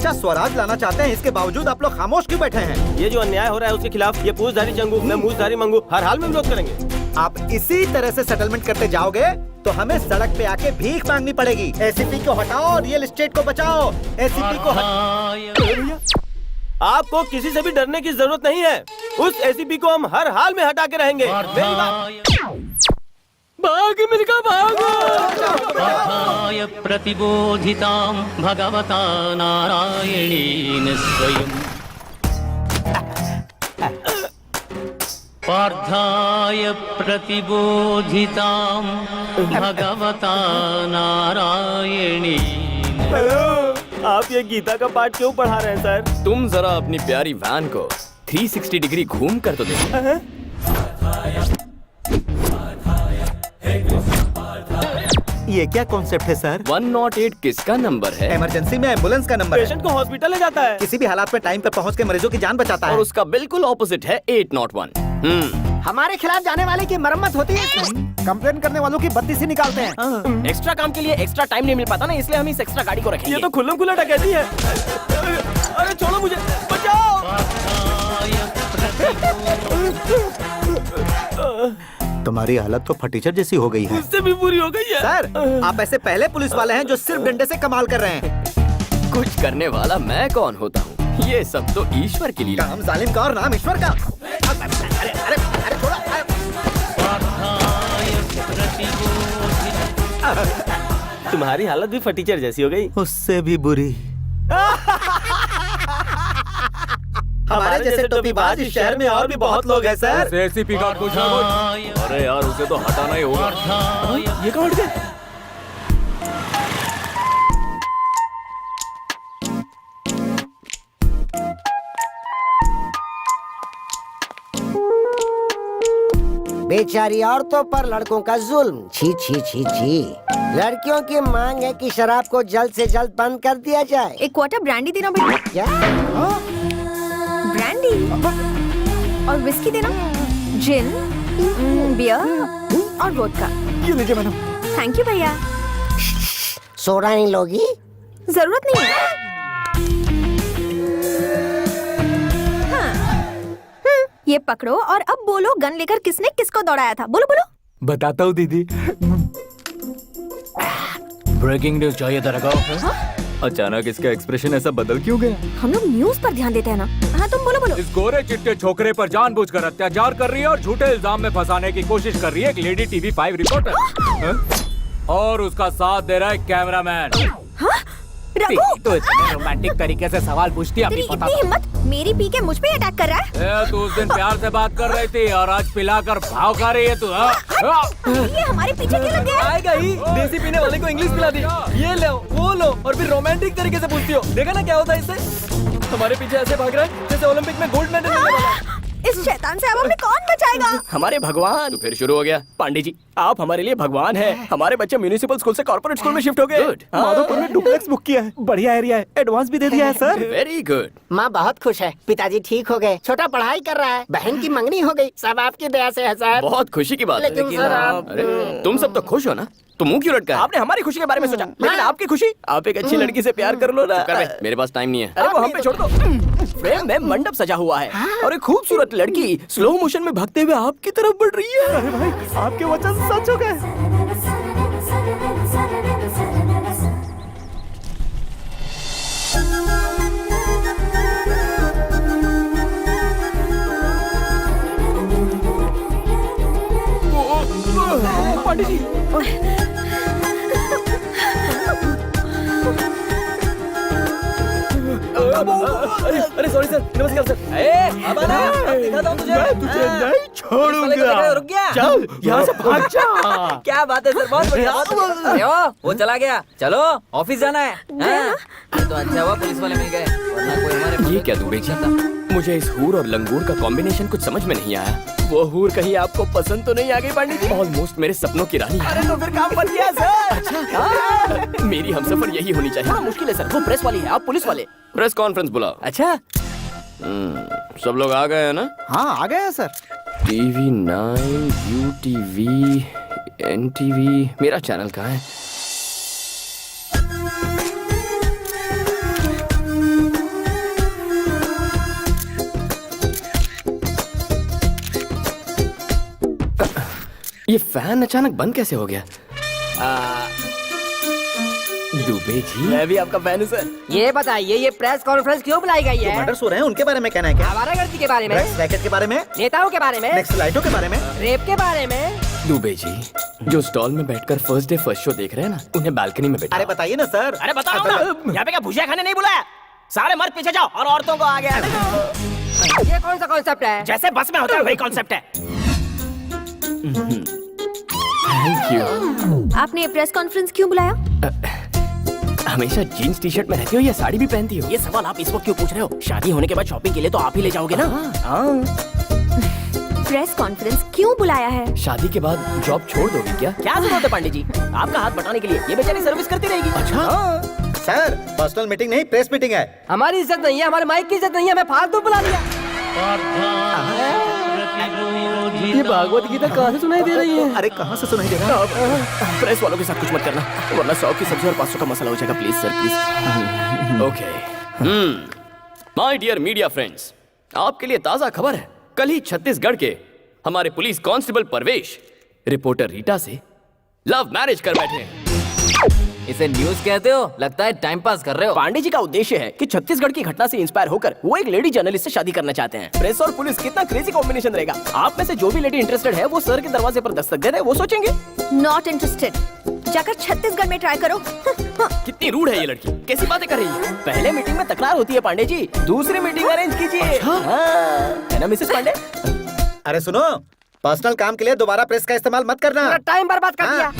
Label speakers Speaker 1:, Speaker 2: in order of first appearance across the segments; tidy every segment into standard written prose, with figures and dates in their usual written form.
Speaker 1: अच्छा स्वराज लाना चाहते हैं, इसके बावजूद आप लोग खामोश क्यों बैठे हैं?
Speaker 2: ये जो अन्याय हो रहा है उसके खिलाफ ये पूछधारी चंगू, मैं मूछधारी मंगू हर हाल में विरोध करेंगे।
Speaker 1: आप इसी तरह से सेटलमेंट करते जाओगे तो हमें सड़क पे आके भीख मांगनी पड़ेगी। एसीपी को हटाओ, रियल एस्टेट को बचाओ। एसीपी को
Speaker 2: आपको किसी से भी डरने की जरूरत नहीं है। उस एसीपी को हम हर हाल में हटा के रहेंगे। मेरी बात भाग मिलकर
Speaker 3: पार्थाय प्रतिबोधितां भगवता नारायणेन स्वयं। पार्थाय प्रतिबोधितां भगवता नारायणेन।
Speaker 2: हेलो, आप ये गीता का पाठ क्यों पढ़ा रहे हैं सर?
Speaker 4: तुम जरा अपनी प्यारी वैन को 360 डिग्री घूम कर तो देखो।
Speaker 1: ये क्या कॉन्सेप्ट है सर?
Speaker 4: 108 किसका नंबर है?
Speaker 1: इमरजेंसी में एम्बुलेंस का नंबर है।
Speaker 2: पेशेंट को हॉस्पिटल ले जाता है।
Speaker 1: किसी भी हालात में टाइम पे पहुंच के मरीजों की जान बचाता है।
Speaker 4: और उसका बिल्कुल ऑपोजिट है 801।
Speaker 1: हमारे खिलाफ जाने वाले की मरम्मत होती है। कंप्लेन करने वालों की बत्ती से निकालते हैं।
Speaker 4: एक्स्ट्रा काम के लिए एक्स्ट्रा टाइम नहीं मिल पाता ना, इसलिए हम इस एक्स्ट्रा गाड़ी को रखेंगे।
Speaker 2: ये तो खुल्लम खुल्ला डकैती है। अरे छोड़ो मुझे, बचाओ।
Speaker 1: तुम्हारी हालत तो फटीचर जैसी हो गई है।
Speaker 2: इससे भी बुरी हो गई है।
Speaker 1: सर, आप ऐसे पहले पुलिस वाले हैं जो सिर्फ डंडे से कमाल कर रहे हैं।
Speaker 4: कुछ करने वाला मैं कौन होता हूँ? ये सब तो ईश्वर की लीला।
Speaker 1: काम जालिम का और नाम ईश्वर का। अरे अरे अरे थोड़ा
Speaker 2: तुम्हारी हालत भी फटीचर जैसी हो गई।
Speaker 1: उससे भी बुरी। हमारे जैसे टोपीबाज इस शहर में और भी बहुत लोग हैं सर।
Speaker 5: एसीपी का कुछ
Speaker 4: अरे यार, उसे तो हटाना ही होगा।
Speaker 2: ये कौन गए?
Speaker 6: बेचारी औरतों पर लड़कों का जुल्म। छी छी छी छी। लड़कियों की मांग है कि शराब को जल्द से जल्द बंद कर दिया जाए।
Speaker 7: एक क्वार्टर ब्रांडी देना भैया।
Speaker 6: क्या?
Speaker 7: ब्रांडी और विस्की देना, जिन, बियर और वोडका।
Speaker 1: ये लीजिए मैडम।
Speaker 7: थैंक यू भैया।
Speaker 6: सोडा नहीं लोगी?
Speaker 7: जरूरत नहीं है। ये पकड़ो और अब बोलो गन लेकर किसने किसको दौड़ाया था? बोलो बोलो।
Speaker 5: बताता हूँ दीदी। ब्रेकिंग न्यूज चाहिए तेरे को?
Speaker 4: अचानक इसका एक्सप्रेशन ऐसा बदल क्यों गया?
Speaker 7: हम लोग न्यूज पर ध्यान देते हैं ना। हाँ तुम बोलो बोलो।
Speaker 5: इस गोरे चिट्टे छोकरे पर जानबूझकर अत्याचार कर रही है और झूठे इल्जाम में फंसाने की कोशिश कर रही है एक लेडी टीवी 5 रिपोर्टर। और उसका साथ दे रहा है कैमरामैन।
Speaker 7: तो
Speaker 5: इतने रोमांटिक तरीके से सवाल पूछती है अपनी
Speaker 7: तेरी इतनी हिम्मत, मेरी पी के मुझ पे अटैक कर रहा है।
Speaker 5: तू उस दिन प्यार से बात कर रही थी और आज पिलाकर भाव खा रही है तू।
Speaker 7: ये हमारे पीछे क्यों लग गया?
Speaker 2: आएगा ही। देसी पीने वाले को इंग्लिश पिला दी। ये लो वो लो और फिर रोमांटिक तरीके से पूछती हो। देखा ना क्या होता है इससे? हमारे पीछे ऐसे भाग रहा है जैसे ओलंपिक में गोल्ड मेडल मिलने वाला है।
Speaker 7: इस शैतान से अब हमें कौन बचाएगा?
Speaker 4: हमारे भगवान। तो फिर शुरू हो गया।
Speaker 2: पांडे जी, आप हमारे लिए भगवान हैं। हमारे बच्चे म्युनिसिपल स्कूल से कॉर्पोरेट स्कूल में शिफ्ट हो गए।
Speaker 1: माधोपुर में डुप्लेक्स बुक किया है। बढ़िया एरिया है। एडवांस भी दे दिया है सर।
Speaker 4: Very good.
Speaker 6: माँ बहुत खुश है। पिताजी ठीक हो गए। छोटा पढ़ाई कर रहा है। बहन की मंगनी हो गई। सब आपकी दया से है सर।
Speaker 4: बहुत खुशी की बात है।
Speaker 6: लेकिन सर आप
Speaker 4: अरे तुम सब तो खुश हो ना, तो मुंह क्यों लटका है?
Speaker 2: आपने हमारी खुशी के बारे में सोचा, लेकिन आपकी खुशी? आप एक अच्छी लड़की से प्यार कर लो ना।
Speaker 4: कर बे, मेरे पास टाइम नहीं है।
Speaker 2: अरे वो हम पे छोड़ दो। फ्रेम में मंडप सजा हुआ है और एक खूबसूरत लड़की स्लो मोशन में भागते हुए आपकी तरफ बढ़ रही है।
Speaker 1: अरे भाई, आपके वचन सच हो गए।
Speaker 2: पांडे जी, अरे सॉरी सर, नमस्कार सर। अब आना, दिखाता हूँ तुझे।
Speaker 1: मैं तुझे नहीं छोड़ूंगा।
Speaker 2: रुक गया।
Speaker 1: चल यहाँ से भाग जा।
Speaker 2: क्या बात है सर, बहुत बढ़िया।
Speaker 8: अरे वो चला गया। चलो ऑफिस जाना है। हाँ? तो अच्छा हुआ पुलिस वाले मिल गए, वरना कोई हमारे
Speaker 4: ये क्या दूर जाता। मुझे इस हूर और लंगूर का कॉम्बिनेशन कुछ समझ में नहीं आया।
Speaker 2: वो हूर कहीं आपको पसंद तो नहीं आ गई पांडे जी?
Speaker 4: ऑलमोस्ट मेरे सपनों की रानी है।
Speaker 2: अरे तो फिर काम बन गया सर।
Speaker 4: मेरी हमसफर यही होनी चाहिए।
Speaker 2: थोड़ा मुश्किल है सर, वो प्रेस वाली है, आप पुलिस वाले।
Speaker 4: प्रेस कॉन्फ्रेंस बुलाओ।
Speaker 2: अच्छा,
Speaker 4: सब लोग आ गए हैं ना?
Speaker 1: हाँ आ गए हैं सर।
Speaker 4: TV 9, UTV, NTV, मेरा चैनल कहाँ है? ये फैन अचानक बंद कैसे हो गया? दुबे जी,
Speaker 2: मैं भी आपका फैन हूँ सर।
Speaker 6: ये बताइए ये प्रेस कॉन्फ्रेंस क्यों बुलाई गई है?
Speaker 1: मर्डर्स हो रहे हैं उनके बारे में कहना है क्या?
Speaker 6: आवारागर्दी के बारे में,
Speaker 1: रैकेट के बारे में,
Speaker 6: नेताओं के बारे में,
Speaker 1: नेक्स्ट लाइटों के बारे में,
Speaker 6: रेप के बारे में।
Speaker 4: दुबे जी, जो स्टॉल में बैठकर फर्स्ट डे फर्स्ट शो देख रहे हैं ना, उन्हें बालकनी में बैठा।
Speaker 1: अरे बताइए ना सर।
Speaker 2: अरे बताओ ना, यहाँ पे क्या भुजिया खाने नहीं बुलाया? सारे मर्द पीछे जाओ और औरतों को आगे आने दो।
Speaker 6: ये कौन सा कॉन्सेप्ट है?
Speaker 2: जैसे बस में होता है वही कॉन्सेप्ट है।
Speaker 4: Thank you.
Speaker 7: आपने ये प्रेस कॉन्फ्रेंस क्यों बुलाया?
Speaker 4: हमेशा जीन्स टी शर्ट में रहती हो या साड़ी भी पहनती हो?
Speaker 2: ये सवाल आप इस वक्त क्यों पूछ रहे हो? शादी होने के बाद शॉपिंग के लिए तो आप ही ले जाओगे ना।
Speaker 7: प्रेस कॉन्फ्रेंस क्यों बुलाया है?
Speaker 4: शादी के बाद जॉब छोड़ दोगी क्या?
Speaker 2: क्या जरूरत है पांडे जी आपका हाथ बटाने के लिए? ये बेचारी सर्विस करती रहेगी।
Speaker 4: अच्छा
Speaker 1: सर पर्सनल मीटिंग नहीं प्रेस मीटिंग है।
Speaker 6: हमारी इज्जत नहीं है, हमारे माइक की इज्जत नहीं है, हमें फालतू बुला लिया।
Speaker 2: ये भागवत गीता कहाँ से सुनाई दे रही है?
Speaker 1: अरे कहाँ से सुनाई दे रहा है?
Speaker 4: प्रेस वालों के साथ कुछ मत करना, वरना 100 की सब्जी और 500 का मसाला हो जाएगा। Please sir, please. Okay. My dear media friends, आपके लिए ताजा खबर है। कल ही छत्तीसगढ़ के हमारे पुलिस कांस्टेबल परवेश रिपोर्टर रीटा से लव मैरिज कर बैठे हैं।
Speaker 8: इसे न्यूज कहते हो? लगता है टाइम पास कर रहे हो।
Speaker 2: पांडे जी का उद्देश्य है कि छत्तीसगढ़ की घटना से इंस्पायर होकर वो एक लेडी जर्नलिस्ट से शादी करना चाहते हैं। प्रेस और पुलिस कितना क्रेजी कॉम्बिनेशन रहेगा। आप में से जो भी लेडी इंटरेस्टेड है वो सर के दरवाजे पर दस्तक दे दे, वो सोचेंगे।
Speaker 7: Not interested. जाकर छत्तीसगढ़ में ट्राई करो।
Speaker 4: कितनी रूड है ये लड़की, कैसी बातें कर रही है?
Speaker 2: पहले मीटिंग में तकरार होती है पांडे जी, दूसरी मीटिंग अरेंज कीजिए। हाँ, है ना मिसेस पांडे?
Speaker 1: अरे सुनो, पर्सनल काम के लिए दोबारा प्रेस का इस्तेमाल मत करना।
Speaker 6: टाइम बर्बाद कर दिया।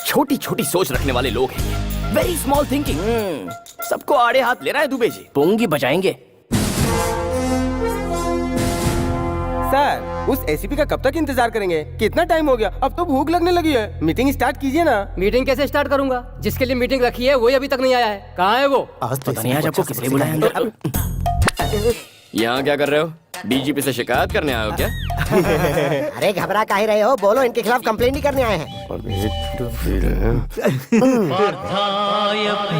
Speaker 4: छोटी छोटी सोच रखने वाले लोग हैं ये, वेरी स्मॉल थिंकिंग। सबको आड़े हाथ ले रहा है दुबे जी।
Speaker 2: पोंगी बजाएंगे।
Speaker 9: सर उस एसीपी का कब तक इंतजार करेंगे? कितना टाइम हो गया, अब तो भूख लगने लगी है। मीटिंग स्टार्ट कीजिए ना।
Speaker 6: मीटिंग कैसे स्टार्ट करूंगा? जिसके लिए मीटिंग रखी है वही अभी तक नहीं आया है। कहाँ है वो?
Speaker 1: आज तो
Speaker 2: पता नहीं आज आपको किसने बुलाया अंदर।
Speaker 4: यहाँ क्या कर रहे हो? डीजीपी से शिकायत करने आए हो क्या?
Speaker 6: अरे घबरा काहे रहे हो? बोलो, इनके खिलाफ कंप्लेंट ही करने आए हैं।
Speaker 3: पार्थाय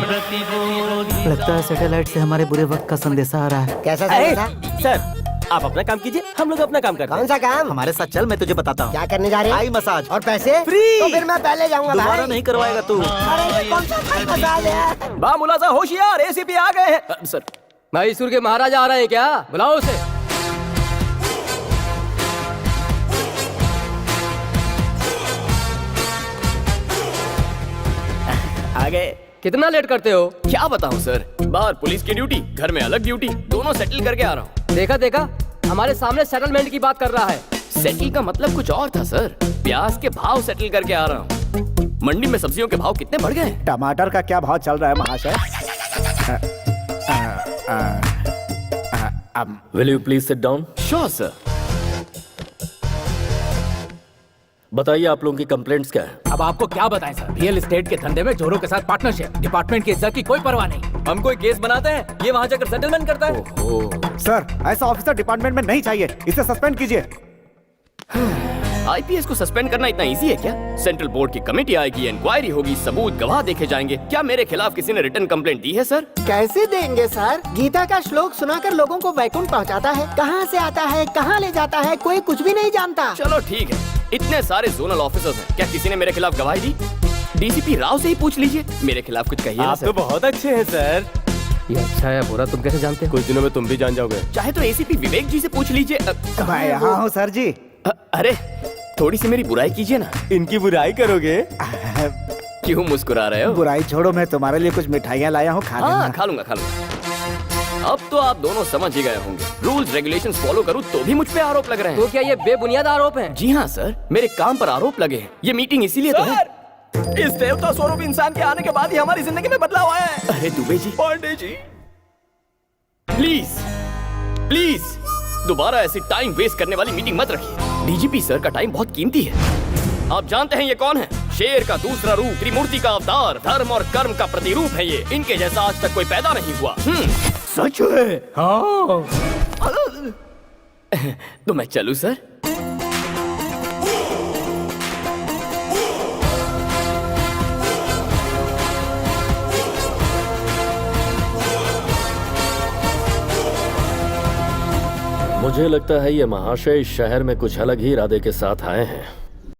Speaker 3: प्रतिबोधि
Speaker 1: लगता है सैटेलाइट से हमारे बुरे वक्त का संदेशा आ रहा है।
Speaker 6: कैसा
Speaker 2: अरे,
Speaker 6: था?
Speaker 2: सर आप अपना काम कीजिए, हम लोग अपना काम करते हैं।
Speaker 6: कौन सा काम?
Speaker 1: हमारे साथ चल, मैं तुझे बताता हूँ।
Speaker 6: क्या करने जा रहे हैं?
Speaker 1: आई मसाज
Speaker 6: और पैसे
Speaker 2: फ्री।
Speaker 6: तो फिर मैं पहले जाऊंगा
Speaker 1: दोबारा
Speaker 6: भाई।
Speaker 1: नहीं करवाएगा तू।
Speaker 6: अरे ये कौन सा थाई मसाज है?
Speaker 2: बा मुलाजा होशियार, एसीपी आ गए हैं।
Speaker 4: सर,
Speaker 6: मैसूर के महाराजा आ रहे हैं क्या? बुलाओ उसे।
Speaker 2: आ गए।
Speaker 6: कितना लेट करते हो?
Speaker 4: क्या बताऊं सर, बाहर पुलिस की ड्यूटी, घर में अलग ड्यूटी, दोनों सेटल करके आ रहा हूँ।
Speaker 6: देखा देखा, हमारे सामने सेटलमेंट की बात कर रहा है।
Speaker 4: सेटल का मतलब कुछ और था सर, प्याज के भाव सेटल करके आ रहा हूँ। मंडी में सब्जियों के भाव कितने बढ़ गए?
Speaker 1: टमाटर का क्या भाव चल रहा है महाशय?
Speaker 10: Will you please sit down?
Speaker 4: Sure sir.
Speaker 10: बताइए आप लोगों की कंप्लेंट्स क्या है?
Speaker 5: अब आपको क्या बताएं सर, रियल एस्टेट के धंधे में जोरों के साथ पार्टनरशिप, डिपार्टमेंट की इज्जत की कोई परवाह नहीं।
Speaker 2: हम कोई केस बनाते हैं, ये वहाँ जाकर सेटलमेंट करता है।
Speaker 1: सर ऐसा ऑफिसर डिपार्टमेंट में नहीं चाहिए, इसे सस्पेंड कीजिए।
Speaker 4: आईपीएस को सस्पेंड करना इतना इजी है क्या? सेंट्रल बोर्ड की कमेटी आएगी, इंक्वायरी होगी, सबूत गवाह देखे जाएंगे। क्या मेरे खिलाफ किसी ने रिटर्न कंप्लेंट दी है सर?
Speaker 6: कैसे देंगे सर? गीता का श्लोक सुनाकर लोगों को वैकुंठ पहुंचाता है। कहां से आता है, कहां ले जाता है, कोई कुछ भी नहीं जानता।
Speaker 4: चलो ठीक है, इतने सारे जोनल ऑफिसर्स हैं, क्या किसी ने मेरे खिलाफ गवाही दी? डीसीपी राव से ही पूछ लीजिए, मेरे खिलाफ कुछ कहिए ना
Speaker 9: आप
Speaker 4: सर।
Speaker 9: तो बहुत अच्छे हैं सर।
Speaker 6: ये अच्छा है बुरा तुम कैसे जानते हो?
Speaker 9: कुछ दिनों में तुम भी जान जाओगे।
Speaker 4: चाहे तो एसीपी विवेक जी से पूछ लीजिए।
Speaker 1: मैं यहाँ हूँ सर जी।
Speaker 4: अरे थोड़ी सी मेरी बुराई कीजिए ना।
Speaker 9: इनकी बुराई करोगे?
Speaker 4: क्यों मुस्कुरा रहे हो?
Speaker 1: बुराई छोड़ो, मैं तुम्हारे लिए कुछ मिठाइयाँ लाया हूँ, खा
Speaker 4: हाँ
Speaker 1: लेना।
Speaker 4: खा लूंगा खा लूंगा। अब तो आप दोनों समझ ही गए होंगे, रूल्स रेगुलेशंस फॉलो करूँ तो भी मुझ पे आरोप लग रहे हैं।
Speaker 6: तो क्या ये बेबुनियाद आरोप है?
Speaker 4: जी हाँ सर, मेरे काम पर आरोप लगे हैं। ये मीटिंग इसीलिए तो है।
Speaker 2: सर, इस देवता स्वरूप इंसान के आने के बाद ही हमारी जिंदगी में बदलाव आया है।
Speaker 4: अरे दुबे जी,
Speaker 2: पांडे जी,
Speaker 4: प्लीज प्लीज दोबारा ऐसी टाइम वेस्ट करने वाली मीटिंग मत रखिए। डीजीपी सर का टाइम बहुत कीमती है। आप जानते हैं ये कौन है? शेर का दूसरा रूप, त्रिमूर्ति का अवतार, धर्म और कर्म का प्रतिरूप है ये। इनके जैसा आज तक कोई पैदा नहीं हुआ।
Speaker 1: सच है? हाँ।
Speaker 4: तो मैं चलूं सर?
Speaker 10: मुझे लगता है ये महाशय इस शहर में कुछ अलग ही इरादे के साथ आए हैं।